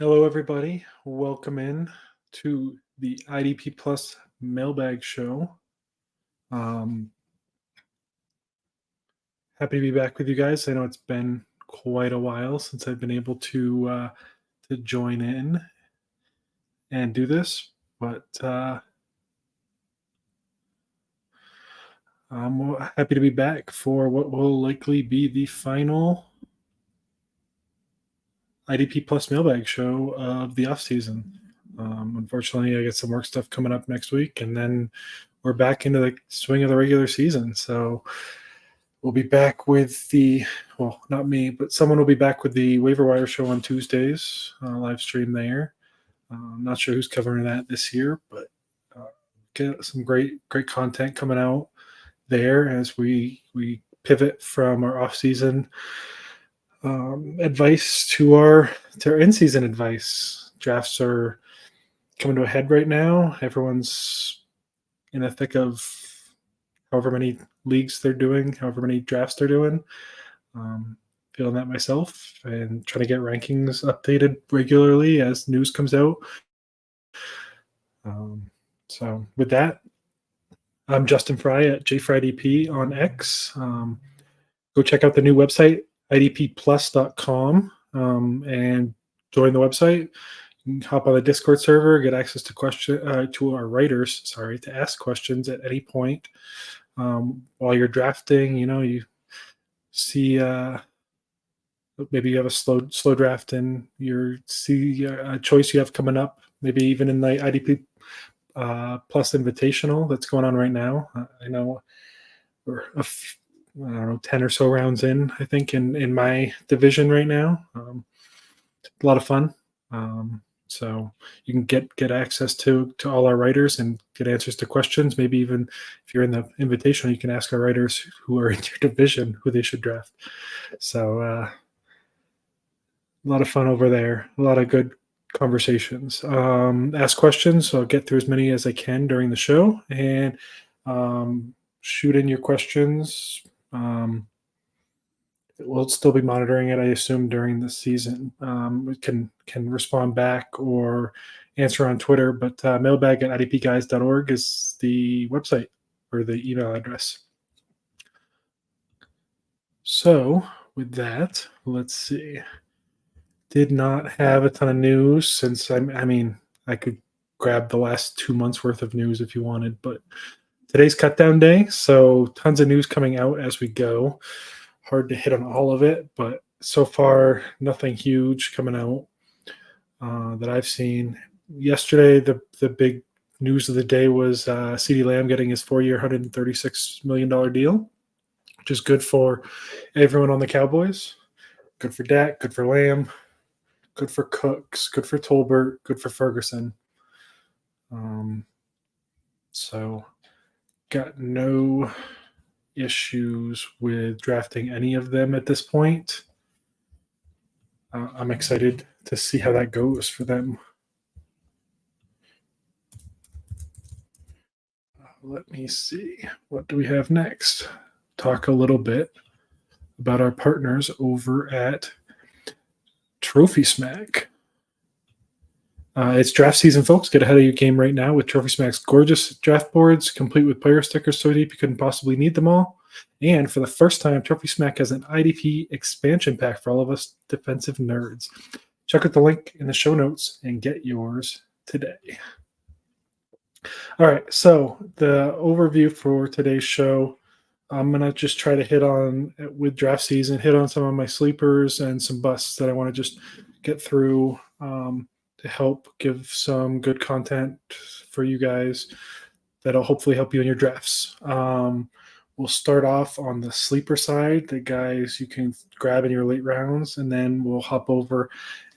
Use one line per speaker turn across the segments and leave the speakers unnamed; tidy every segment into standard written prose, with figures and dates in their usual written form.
Hello, everybody. Welcome in to the IDP Plus Mailbag Show. Um, Happy to be back with you guys. I know it's been quite a while since I've been able to join in and do this, but I'm happy to be back for what will likely be the final IDP Plus Mailbag Show of the offseason. Unfortunately, I got some work stuff coming up next week, and then we're back into the swing of the regular season. So we'll be back with not me, but someone will be back with the waiver wire show on Tuesdays, live stream there. I'm not sure who's covering that this year, but get some great content coming out there as we pivot from our off season advice to our in-season advice. Drafts are coming to a head right now. Everyone's in the thick of however many leagues they're doing, however many drafts they're doing. Feeling that myself and trying to get rankings updated regularly as news comes out. So with that, I'm Justin Frye at JFryDP on X. Go check out the new website, idpplus.com, and join the website. You can hop on the Discord server, get access to to our writers, to ask questions at any point. While you're drafting, you see maybe you have a slow draft and you see a choice you have coming up, maybe even in the IDP Plus Invitational that's going on right now. I know we're 10 or so rounds in, I think, in my division right now. A lot of fun. So you can get access to all our writers and get answers to questions. Maybe even if you're in the invitational, you can ask our writers who are in your division who they should draft. So a lot of fun over there. A lot of good conversations. Ask questions. So I'll get through as many as I can during the show, and shoot in your questions. We'll still be monitoring it, I assume, during the season. We can respond back or answer on Twitter, but mailbag at idpguys.org is the website or the email address. So with that, let's see. Did not have a ton of news since I could grab the last 2 months worth of news if you wanted, but today's cut down day, so tons of news coming out as we go. Hard to hit on all of it, but so far nothing huge coming out that I've seen. Yesterday, the big news of the day was CeeDee Lamb getting his 4-year, $136 million deal, which is good for everyone on the Cowboys. Good for Dak, good for Lamb, good for Cooks, good for Tolbert, good for Ferguson. So got no issues with drafting any of them at this point. I'm excited to see how that goes for them. Let me see. What do we have next? Talk a little bit about our partners over at Trophy Smack. It's draft season, folks. Get ahead of your game right now with Trophy Smack's gorgeous draft boards, complete with player stickers so deep you couldn't possibly need them all. And for the first time, Trophy Smack has an IDP expansion pack for all of us defensive nerds. Check out the link in the show notes and get yours today. All right, so the overview for today's show, I'm going to just try to hit on, with draft season, hit on some of my sleepers and some busts that I want to just get through to help give some good content for you guys that'll hopefully help you in your drafts. We'll start off on the sleeper side, the guys you can grab in your late rounds, and then we'll hop over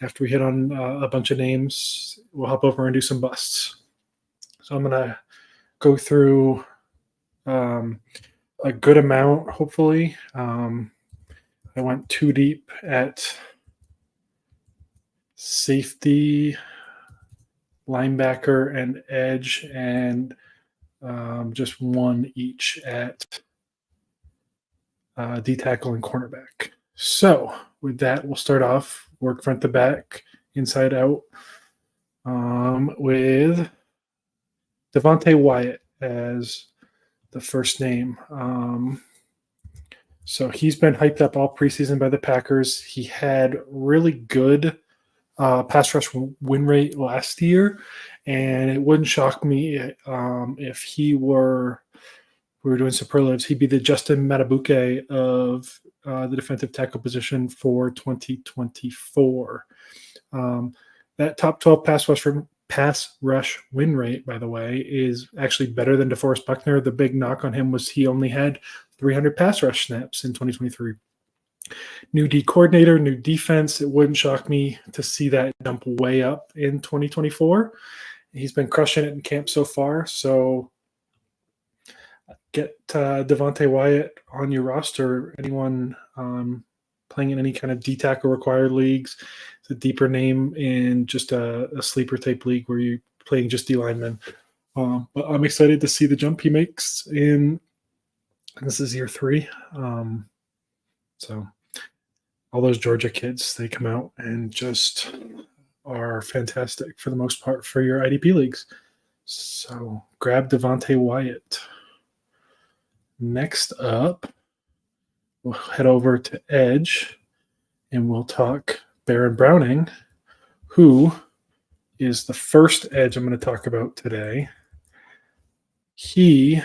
after we hit on a bunch of names. We'll hop over and do some busts. So I'm going to go through a good amount, hopefully. I went too deep at safety, linebacker, and edge, and just one each at D tackle and cornerback. So with that, we'll start off, work front to back, inside out, with Devontae Wyatt as the first name. So he's been hyped up all preseason by the Packers. He had really good pass rush win rate last year, and it wouldn't shock me if we were doing superlatives, he'd be the Justin Matabuke of the defensive tackle position for 2024. That top 12 pass rush win rate, by the way, is actually better than DeForest Buckner. The big knock on him was he only had 300 pass rush snaps in 2023. New D coordinator, new defense. It wouldn't shock me to see that jump way up in 2024. He's been crushing it in camp so far. So get Devontae Wyatt on your roster. Anyone playing in any kind of D-tackle required leagues. It's a deeper name in just a sleeper type league where you're playing just D linemen. But I'm excited to see the jump he makes in. This is year 3. So all those Georgia kids, they come out and just are fantastic for the most part for your IDP leagues. So grab Devontae Wyatt. Next up, we'll head over to Edge and we'll talk Baron Browning, who is the first Edge I'm going to talk about today. He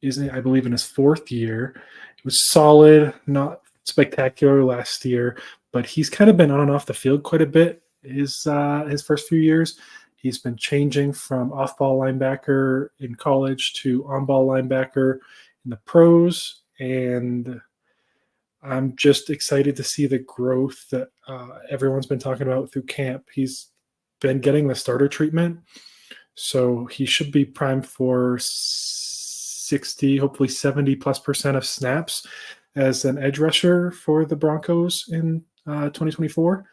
is, I believe, in his 4th year. It was solid, not spectacular last year, but he's kind of been on and off the field quite a bit his first few years. He's been changing from off-ball linebacker in college to on-ball linebacker in the pros, and I'm just excited to see the growth that everyone's been talking about through camp. He's been getting the starter treatment, so he should be primed for 60, hopefully 70+% of snaps as an edge rusher for the Broncos in 2024.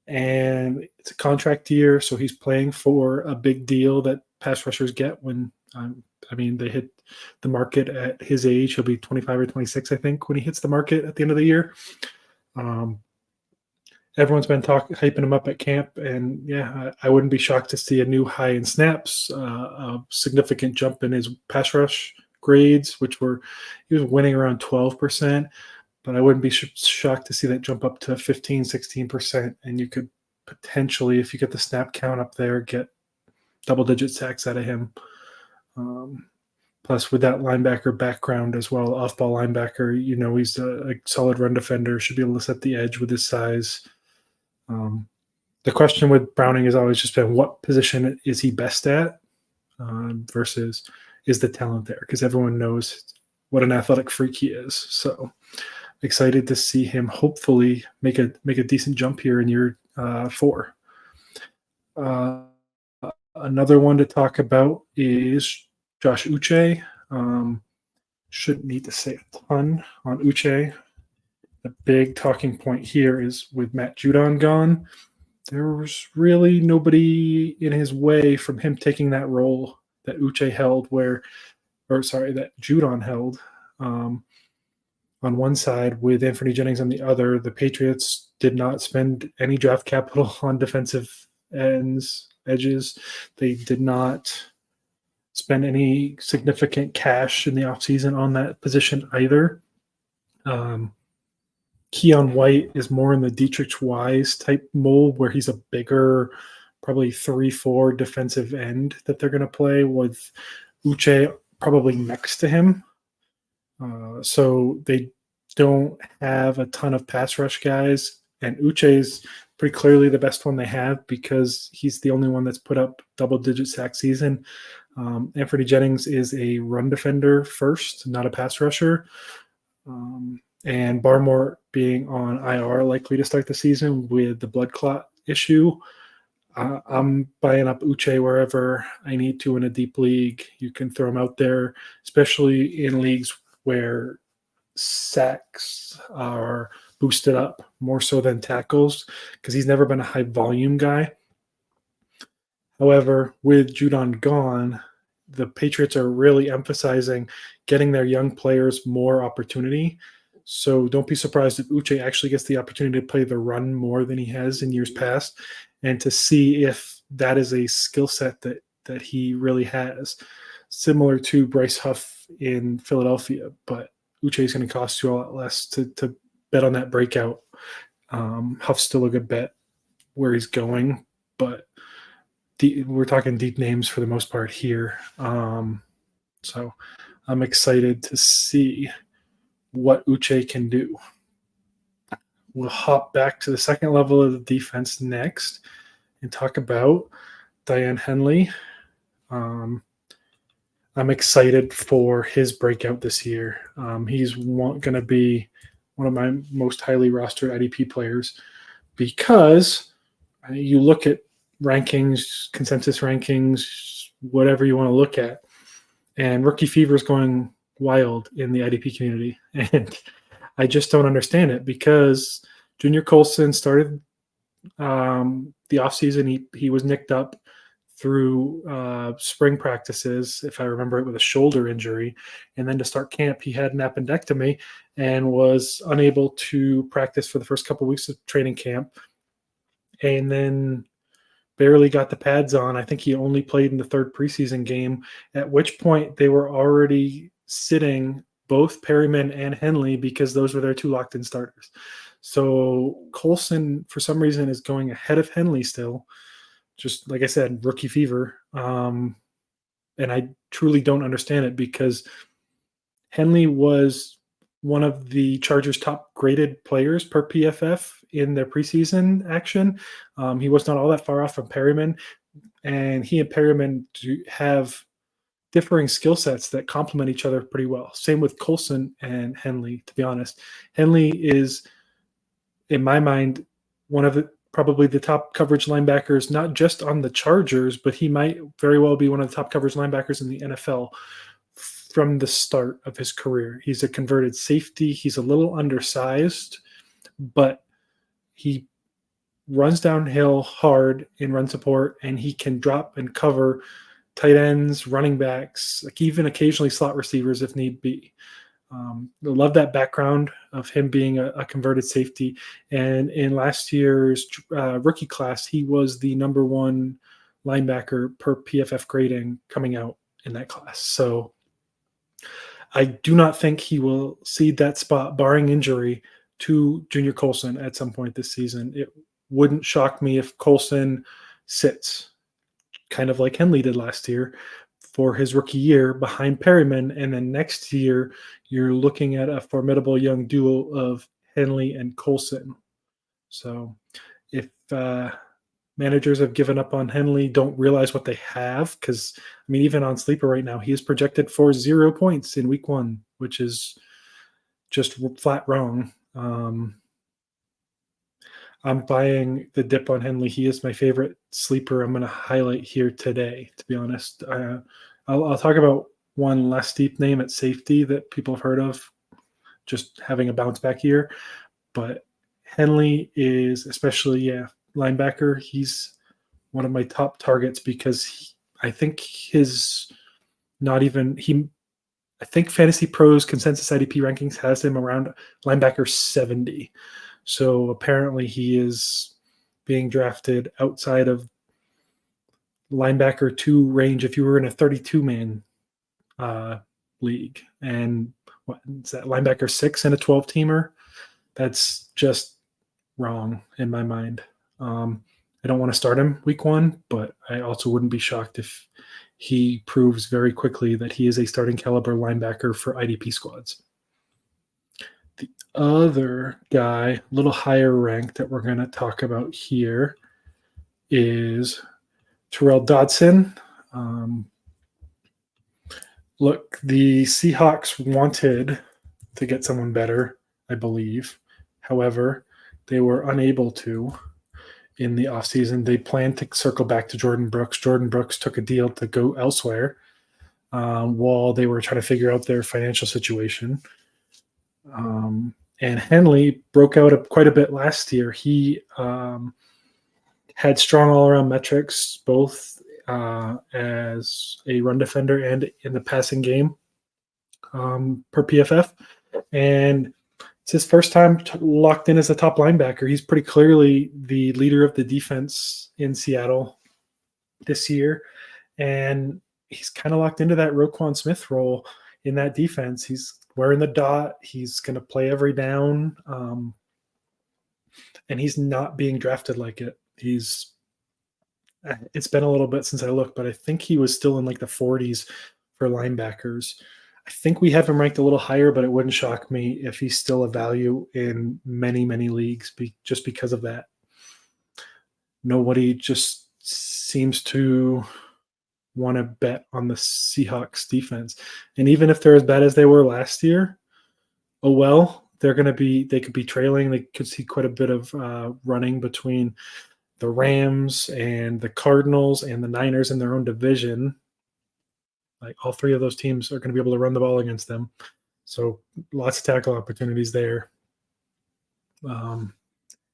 And it's a contract year, so he's playing for a big deal that pass rushers get when, they hit the market at his age. He'll be 25 or 26, I think, when he hits the market at the end of the year. Everyone's been hyping him up at camp, and yeah, I wouldn't be shocked to see a new high in snaps, a significant jump in his pass rush grades, he was winning around 12%. But I wouldn't be shocked to see that jump up to 15, 16%. And you could potentially, if you get the snap count up there, get double-digit sacks out of him. Plus, with that linebacker background as well, off-ball linebacker, he's a solid run defender, should be able to set the edge with his size. The question with Browning has always just been what position is he best at versus is the talent there? Because everyone knows what an athletic freak he is. So excited to see him hopefully make a decent jump here in year 4. Another one to talk about is Josh Uche. Shouldn't need to say a ton on Uche. The big talking point here is with Matt Judon gone, there was really nobody in his way from him taking that role that Uche held that Judon held. On one side with Anthony Jennings on the other. The Patriots did not spend any draft capital on defensive edges. They did not spend any significant cash in the offseason on that position either. Keon White is more in the Dietrich Wise type mold where he's a bigger, probably 3-4 defensive end that they're going to play with Uche probably next to him. So they don't have a ton of pass rush guys, and Uche's pretty clearly the best one they have because he's the only one that's put up double-digit sack season. Anthony Jennings is a run defender first, not a pass rusher. And Barmore being on IR, likely to start the season with the blood clot issue. I'm buying up Uche wherever I need to in a deep league. You can throw him out there, especially in leagues where sacks are boosted up more so than tackles because he's never been a high volume guy. However, with Judon gone, the Patriots are really emphasizing getting their young players more opportunity. So don't be surprised if Uche actually gets the opportunity to play the run more than he has in years past, and to see if that is a skill set that he really has, similar to Bryce Huff in Philadelphia. But Uche is going to cost you a lot less to bet on that breakout. Huff's still a good bet where he's going, but we're talking deep names for the most part here. So I'm excited to see what Uche can do. We'll hop back to the second level of the defense next and talk about Diane Henley. I'm excited for his breakout this year. He's going to be one of my most highly rostered IDP players because you look at rankings, consensus rankings, whatever you want to look at, and rookie fever is going wild in the IDP community. And I just don't understand it because Junior Colson started the offseason. He was nicked up through spring practices, if I remember it, with a shoulder injury. And then to start camp, he had an appendectomy and was unable to practice for the first couple of weeks of training camp. And then barely got the pads on. I think he only played in the third preseason game, at which point they were already sitting both Perryman and Henley because those were their two locked-in starters. So Colson, for some reason, is going ahead of Henley still. Just like I said, rookie fever. And I truly don't understand it because Henley was one of the Chargers' top graded players per PFF in their preseason action. He was not all that far off from Perryman, and he and Perryman have differing skill sets that complement each other pretty well. Same with Colson and Henley, to be honest. Henley is, in my mind, one of probably the top coverage linebackers, not just on the Chargers, but he might very well be one of the top coverage linebackers in the NFL from the start of his career. He's a converted safety. He's a little undersized, but he runs downhill hard in run support, and he can drop and cover tight ends, running backs, like even occasionally slot receivers if need be. I love that background of him being a converted safety. And in last year's rookie class, he was the number one linebacker per PFF grading coming out in that class. So I do not think he will cede that spot, barring injury, to Junior Colson at some point this season. It wouldn't shock me if Colson sits, kind of like Henley did last year, for his rookie year behind Perryman, and then next year you're looking at a formidable young duo of Henley and Colson. So if managers have given up on Henley, don't realize what they have, because I mean, even on Sleeper right now, he is projected for 0 points in week 1, which is just flat wrong. I'm buying the dip on Henley. He is my favorite sleeper I'm going to highlight here today, to be honest. I'll talk about one less deep name at safety that people have heard of, just having a bounce back year. But Henley is, especially, linebacker, he's one of my top targets because I think I think Fantasy Pros consensus IDP rankings has him around linebacker 70. So apparently he is being drafted outside of linebacker 2 range if you were in a 32-man league. And what is that, linebacker 6 in a 12-teamer? That's just wrong in my mind. I don't want to start him week 1, but I also wouldn't be shocked if he proves very quickly that he is a starting caliber linebacker for IDP squads. The other guy, a little higher ranked, that we're going to talk about here is Terrell Dodson. Look, the Seahawks wanted to get someone better, I believe. However, they were unable to in the offseason. They planned to circle back to Jordan Brooks. Jordan Brooks took a deal to go elsewhere while they were trying to figure out their financial situation. And Henley broke out quite a bit last year. He had strong all-around metrics, both as a run defender and in the passing game per PFF. And it's his first time locked in as a top linebacker. He's pretty clearly the leader of the defense in Seattle this year, and he's kind of locked into that Roquan Smith role in that defense. He's wearing the dot. He's going to play every down, and he's not being drafted like it. It's been a little bit since I looked, but I think he was still in like the 40s for linebackers. I think we have him ranked a little higher, but it wouldn't shock me if he's still a value in many, many leagues just because of that. Nobody just seems to want to bet on the Seahawks defense. And even if they're as bad as they were last year, oh well, they could be trailing. They could see quite a bit of running between the Rams and the Cardinals and the Niners in their own division. Like all three of those teams are going to be able to run the ball against them. So lots of tackle opportunities there.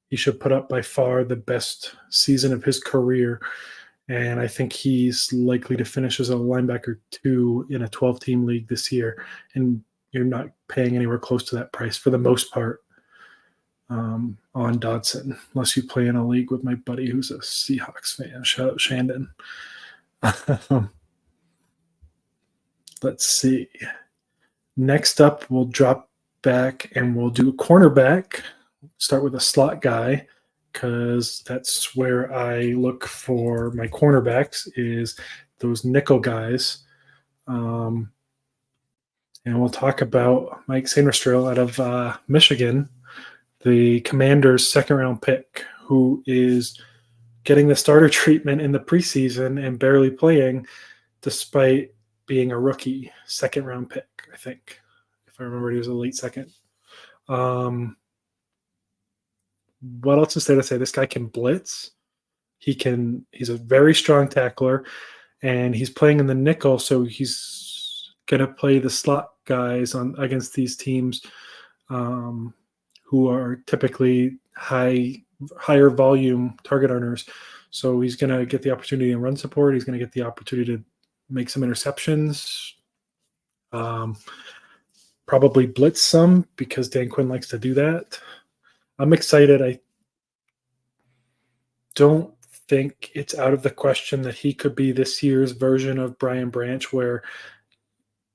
He should put up by far the best season of his career. And I think he's likely to finish as a linebacker 2 in a 12-team league this year. And you're not paying anywhere close to that price for the most part on Dodson, unless you play in a league with my buddy who's a Seahawks fan. Shout out Shandon. Let's see. Next up, we'll drop back and we'll do a cornerback. Start with a slot guy because that's where I look for my cornerbacks is those nickel guys. And we'll talk about Mike Sainristil out of Michigan, the Commanders' second-round pick, who is getting the starter treatment in the preseason and barely playing despite being a rookie, second-round pick, I think. If I remember, he was a late second. What else is there to say? This guy can blitz. He's a very strong tackler, and he's playing in the nickel, so he's going to play the slot guys against these teams who are typically higher volume target earners. So he's going to get the opportunity in run support. He's going to get the opportunity to make some interceptions, probably blitz some because Dan Quinn likes to do that. I'm excited. I don't think it's out of the question that he could be this year's version of Brian Branch, where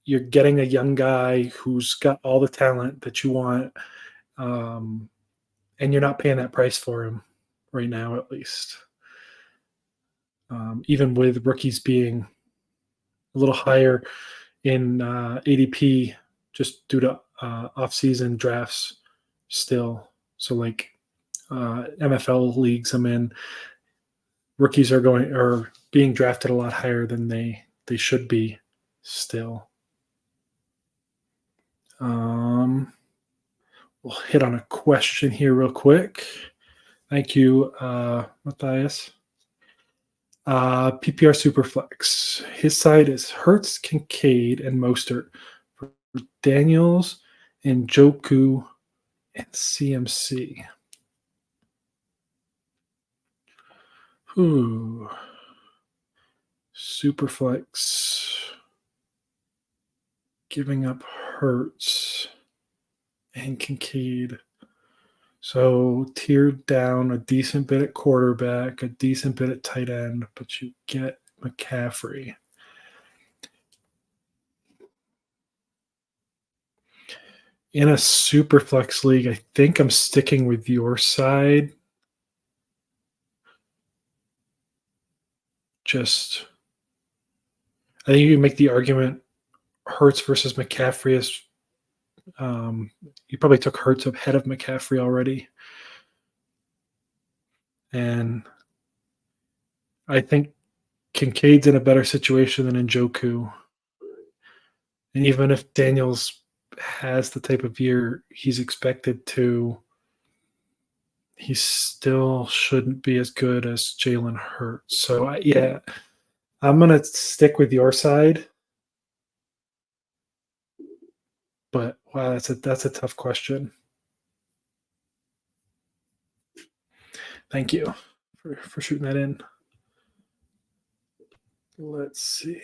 you're getting a young guy who's got all the talent that you want, and you're not paying that price for him right now, at least. Even with rookies being a little higher in ADP just due to off-season drafts still. So like NFL leagues I'm in, rookies are being drafted a lot higher than they should be still. We'll hit on a question here real quick. Thank you, Matthias. PPR Superflex. His side is Hurts, Kincaid, and Mostert for Daniels and Njoku and CMC. Ooh. Superflex. Giving up Hurts and Kincaid. So tiered down a decent bit at quarterback, a decent bit at tight end, but you get McCaffrey. In a super flex league, I think I'm sticking with your side. I think you can make the argument Hurts versus McCaffrey is you probably took Hurts ahead of McCaffrey already. And I think Kincaid's in a better situation than Njoku. And even if Daniels has the type of year he's expected to, he still shouldn't be as good as Jalen Hurts. So, I'm going to stick with your side. But, wow, that's a tough question. Thank you for shooting that in. Let's see.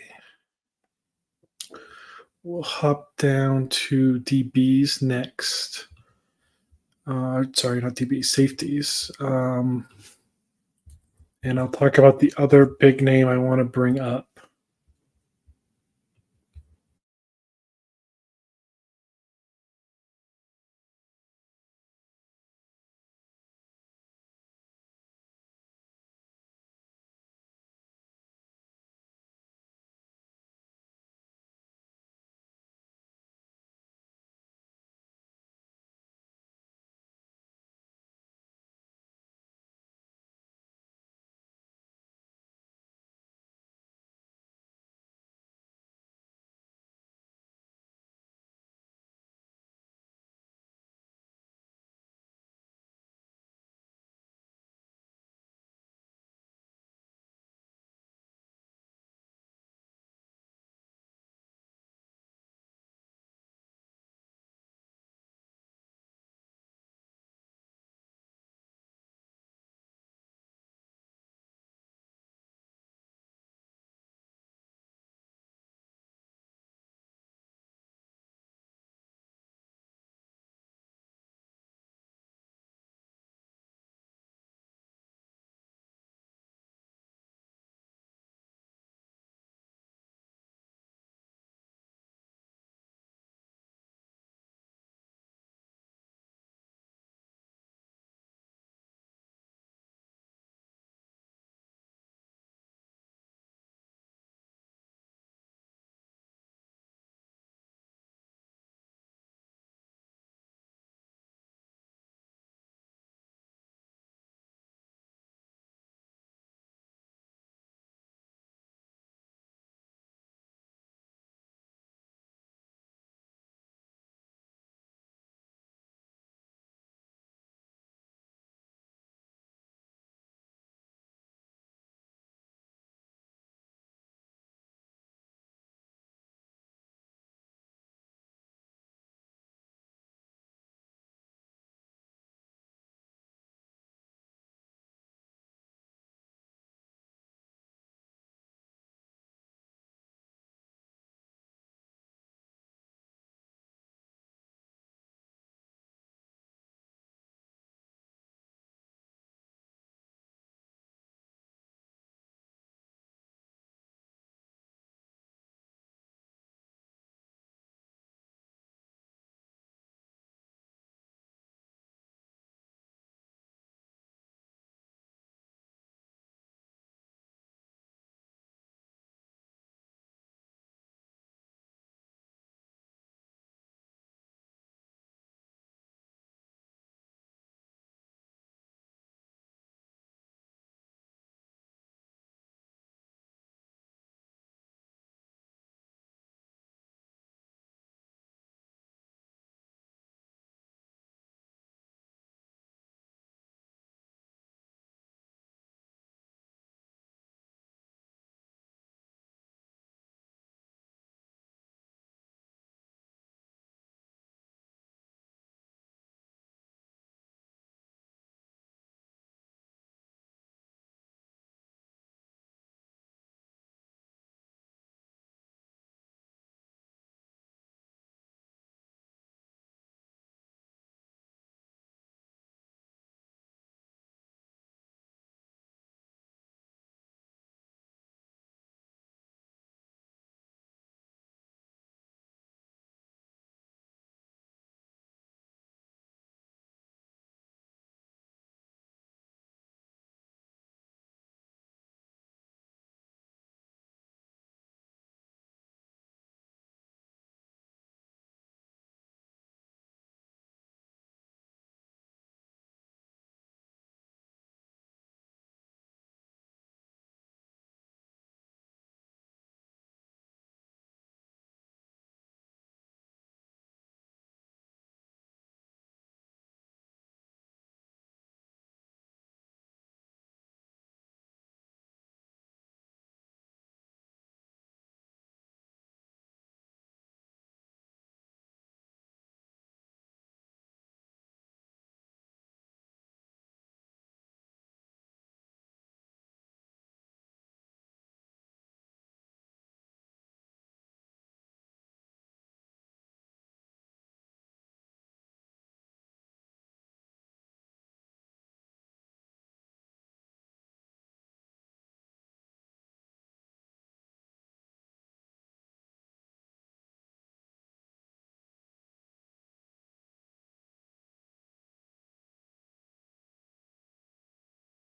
We'll hop down to DBs next. sorry, not DB, safeties. And I'll talk about the other big name I want to bring up.